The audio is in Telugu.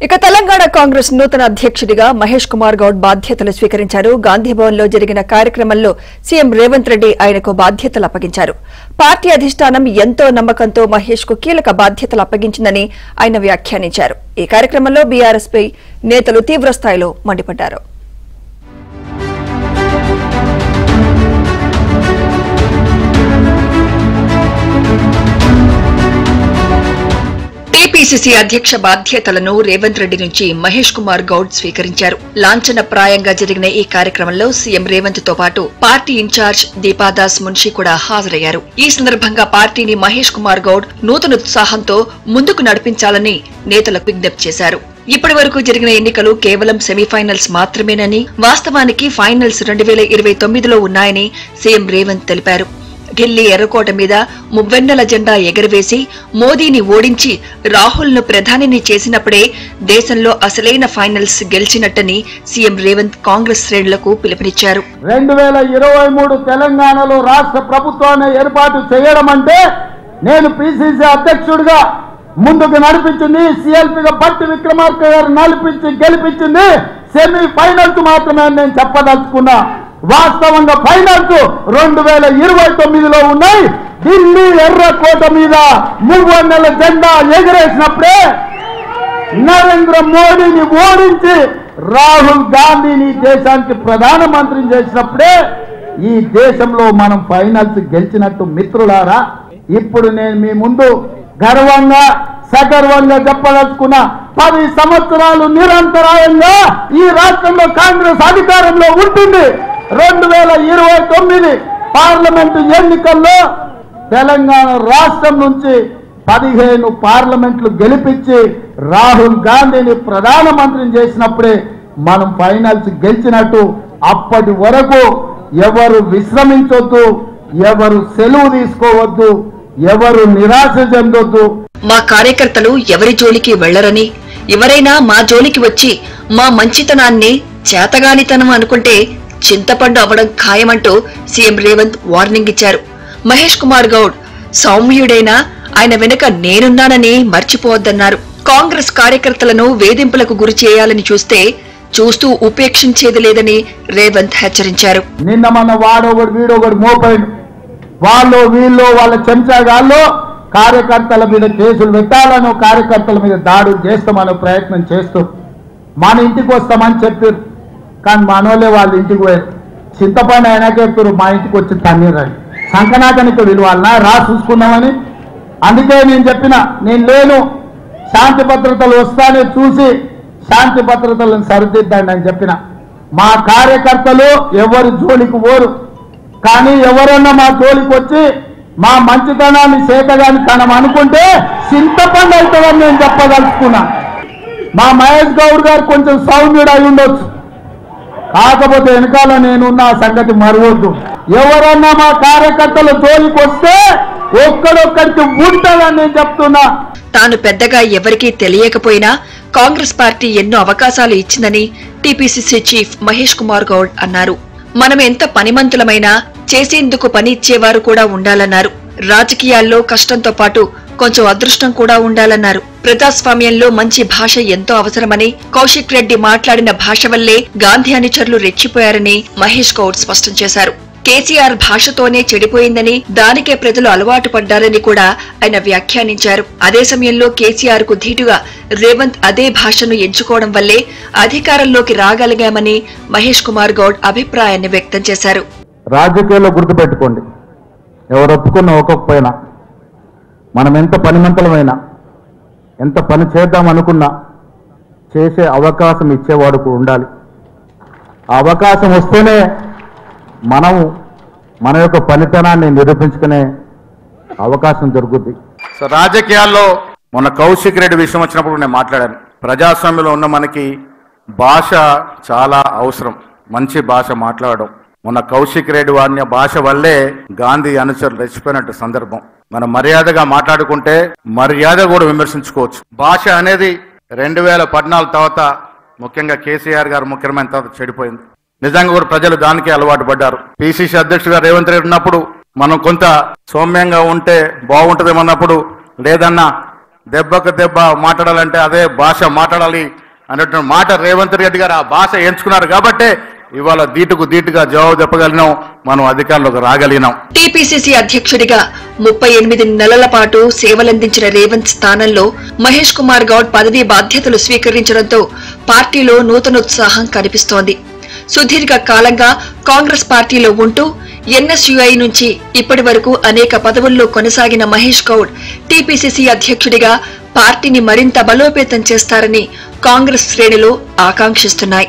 ఇక తెలంగాణ కాంగ్రెస్ నూతన అధ్యక్షుడిగా మహేష్ కుమార్ గౌడ్ బాధ్యతలు స్వీకరించారు. గాంధీభవన్లో జరిగిన కార్యక్రమంలో సీఎం రేవంత్ రెడ్డి ఆయనకు బాధ్యతలు అప్పగించారు. పార్టీ అధిష్టానం ఎంతో నమ్మకంతో మహేష్ కు కీలక బాధ్యతలు అప్పగించిందని ఆయన వ్యాఖ్యానించారు. ఈ కార్యక్రమంలో బీఆర్ఎస్ పై నేతలు తీవ్రస్థాయిలో మండిపడ్డారు. టీపీసీసీ అధ్యక్ష బాధ్యతలను రేవంత్ రెడ్డి నుంచి మహేష్ కుమార్ గౌడ్ స్వీకరించారు. లాంఛనప్రాయంగా జరిగిన ఈ కార్యక్రమంలో సీఎం రేవంత్ తో పాటు పార్టీ ఇన్ఛార్జ్ దీపాదాస్ మున్షి కూడా హాజరయ్యారు. ఈ సందర్భంగా పార్టీని మహేష్ కుమార్ గౌడ్ నూతన ఉత్సాహంతో ముందుకు నడిపించాలని నేతలకు విజ్ఞప్తి చేశారు. ఇప్పటి వరకు జరిగిన ఎన్నికలు కేవలం సెమీఫైనల్స్ మాత్రమేనని, వాస్తవానికి ఫైనల్స్ 2029లో ఉన్నాయని సీఎం రేవంత్ తెలిపారు. ఢిల్లీ ఎర్రకోట మీద మువ్వెన్నెల జెండా ఎగరవేసి మోదీని ఓడించి రాహుల్ ను ప్రధానిని చేసినప్పుడే దేశంలో అసలైన ఫైనల్స్ గెలిచినట్టని సీఎం రేవంత్ కాంగ్రెస్ శ్రేణులకు పిలుపునిచ్చారు. 2023 తెలంగాణలో రాష్ట్ర ప్రభుత్వాన్ని ఏర్పాటు చేయడం అంటే నేను పీసీసీ అధ్యక్షుడిగా ముందుకు నడిపించింది, సీఎల్పీగా బట్టి విక్రమార్క గారు నడిపించి గెలిపించింది సెమీఫైనల్స్ మాత్రమే నేను చెప్పదలుచుకున్నా. వాస్తవంగా ఫైనల్స్ 2029లో ఉన్నాయి. ఢిల్లీ ఎర్రకోట మీద మువ్వన్నెల జెండా ఎగరేసినప్పుడే, నరేంద్ర మోడీని ఓడించి రాహుల్ గాంధీని దేశానికి ప్రధానమంత్రిని చేసినప్పుడే ఈ దేశంలో మనం ఫైనల్స్ గెలిచినట్టు. మిత్రులారా, ఇప్పుడు నేను మీ ముందు గర్వంగా సగర్వంగా చెప్పదలుచుకున్న 10 సంవత్సరాలు నిరంతరాయంగా ఈ రాష్ట్రంలో కాంగ్రెస్ అధికారంలో ఉంటుంది. 2029 పార్లమెంటు ఎన్నికల్లో తెలంగాణ రాష్ట్రం నుంచి 15 పార్లమెంట్లు గెలిపించి రాహుల్ గాంధీని ప్రధానమంత్రిని చేసినప్పుడే మనం ఫైనల్స్ గెలిచినట్టు. అప్పటి వరకు ఎవరు విశ్రమించొద్దు, ఎవరు సెలవు తీసుకోవద్దు, ఎవరు నిరాశ చెందొద్దు. మా కార్యకర్తలు ఎవరి జోలికి వెళ్లరని, ఎవరైనా మా జోలికి వచ్చి మా మంచితనాన్ని చేతగానితనం అనుకుంటే చింతపండు అవ్వడం ఖాయమంటూ సీఎం రేవంత్ వార్నింగ్ ఇచ్చారు. మహేష్ కుమార్ గౌడ్ సౌమ్యుడైనా ఆయన వెనుక నేనున్నానని మర్చిపోవద్దన్నారు. కాంగ్రెస్ కార్యకర్తలను వేధింపులకు గురి చేయాలని చూస్తూ ఉపేక్షించేది లేదని రేవంత్ హెచ్చరించారు. నిన్న మన వాడొకడు వీడొకడు మోపైడు, వాళ్ళు వీళ్ళు వాళ్ళ చెంచాగాళ్ళు కార్యకర్తల మీద కేసులు పెట్టాలను, కార్యకర్తల మీద దాడులు చేస్తామనే ప్రయత్నం చేస్తూ మన ఇంటికి వస్తామని చెప్పారు. కానీ మనోళ్ళే వాళ్ళ ఇంటికి పోయారు. చింతపండు అయినా చెప్తారు మా ఇంటికి వచ్చి తన్నీరని. సంకనాకనికి విలువాలన్నా రా చూసుకున్నామని. అందుకే నేను చెప్పిన, నేను లేను, శాంతి భద్రతలు వస్తానే చూసి శాంతి భద్రతలను సరిదిద్దండి అని చెప్పిన. మా కార్యకర్తలు ఎవరు జోలికి పోరు. కానీ ఎవరన్నా మా జోలికి వచ్చి మా మంచితనాన్ని చేతగాని తనం అనుకుంటే చింతపండు అవుతుందని నేను చెప్పదలుచుకున్నా. మా మహేష్ గౌడ్ గారు కొంచెం సౌమ్యుడు అయి ఉండొచ్చు, కాకపోతే వెనకాల నేనున్న సంగతి మరవద్దు. ఎవరన్నా మా కార్యకర్తల జోలికి వస్తే ఒక్కడొక్కడికి ఉంటుందని నేను చెప్తున్నా. తాను పెద్దగా ఎవరికీ తెలియకపోయినా కాంగ్రెస్ పార్టీ ఎన్నో అవకాశాలు ఇచ్చిందని టీపీసీసీ చీఫ్ మహేష్ కుమార్ గౌడ్ అన్నారు. మనం ఎంత పనిమంతులమైనా చేసేందుకు పని ఇచ్చేవారు కూడా ఉండాలన్నారు. రాజకీయాల్లో కష్టంతో పాటు కొంచెం అదృష్టం కూడా ఉండాలన్నారు. ప్రజాస్వామ్యంలో మంచి భాష ఎంతో అవసరమని, కౌశిక్ రెడ్డి మాట్లాడిన భాష వల్లే గాంధీ అనుచరులు రెచ్చిపోయారని మహేష్ గౌడ్ స్పష్టం చేశారు. కేసీఆర్ భాషతోనే చెడిపోయిందని, దానికే ప్రజలు అలవాటు పడ్డారని కూడా ఆయన వ్యాఖ్యానించారు. అదే సమయంలో కేసీఆర్ కు ధీటుగా రేవంత్ అదే భాషను ఎంచుకోవడం వల్లే అధికారంలోకి రాగలిగామని మహేష్ కుమార్ గౌడ్ అభిప్రాయాన్ని వ్యక్తం చేశారు. రాజకీయాల్లో గుర్తుపెట్టుకోండి, ఎవరు ఒప్పుకున్నా ఒక్కొక్కపైనా మనం ఎంత పనిమంతలమైనా, ఎంత పని చేద్దాం అనుకున్నా చేసే అవకాశం ఇచ్చేవాడు ఉండాలి. ఆ అవకాశం వస్తేనే మనము మన యొక్క పనితనాన్ని నిరూపించుకునే అవకాశం దొరుకుద్ది. సో రాజకీయాల్లో మొన్న కౌశిక్ రెడ్డి విషయం వచ్చినప్పుడు నేను మాట్లాడాను. ప్రజాస్వామ్యంలో ఉన్న మనకి భాష చాలా అవసరం, మంచి భాష మాట్లాడడం. మొన్న కౌశిక్ రెడ్డి వాడిన భాష వల్లే గాంధీ అనుచరులు రెచ్చిపోయినట్టు సందర్భం. మనం మర్యాదగా మాట్లాడుకుంటే మర్యాద కూడా విమర్శించుకోవచ్చు. భాష అనేది 2014 తర్వాత, ముఖ్యంగా కేసీఆర్ గారు ముఖ్యమైన తర్వాత చెడిపోయింది. నిజంగా కూడా ప్రజలు దానికే అలవాటు పడ్డారు. పిసిసి అధ్యక్షుడిగా రేవంత్ రెడ్డి ఉన్నప్పుడు మనం కొంత సౌమ్యంగా ఉంటే బాగుంటుందేమన్నప్పుడు, లేదన్నా దెబ్బకు దెబ్బ మాట్లాడాలంటే అదే భాష మాట్లాడాలి అనేటువంటి మాట రేవంత్ రెడ్డి గారు ఆ భాష ఎంచుకున్నారు కాబట్టే ఇవాళ ధీటుకు ధీటుగా జవాబు చెప్పగలిగినాం, మనం అధికారంలోకి రాగలిగినాం. టీపీసీసీ అధ్యక్షుడిగా 38 నెలల పాటు సేవలందించిన రేవంత్ స్థానంలో మహేష్ కుమార్ గౌడ్ పదవీ బాధ్యతలు స్వీకరించడంతో పార్టీలో నూతనోత్సాహం కనిపిస్తోంది. సుదీర్ఘ కాలంగా కాంగ్రెస్ పార్టీలో ఉంటూ ఎన్ఎస్యుఐ నుంచి ఇప్పటి వరకు అనేక పదవుల్లో కొనసాగిన మహేష్ గౌడ్ టీపీసీసీ అధ్యక్షుడిగా పార్టీని మరింత బలోపేతం చేస్తారని కాంగ్రెస్ శ్రేణులు ఆకాంక్షిస్తున్నాయి.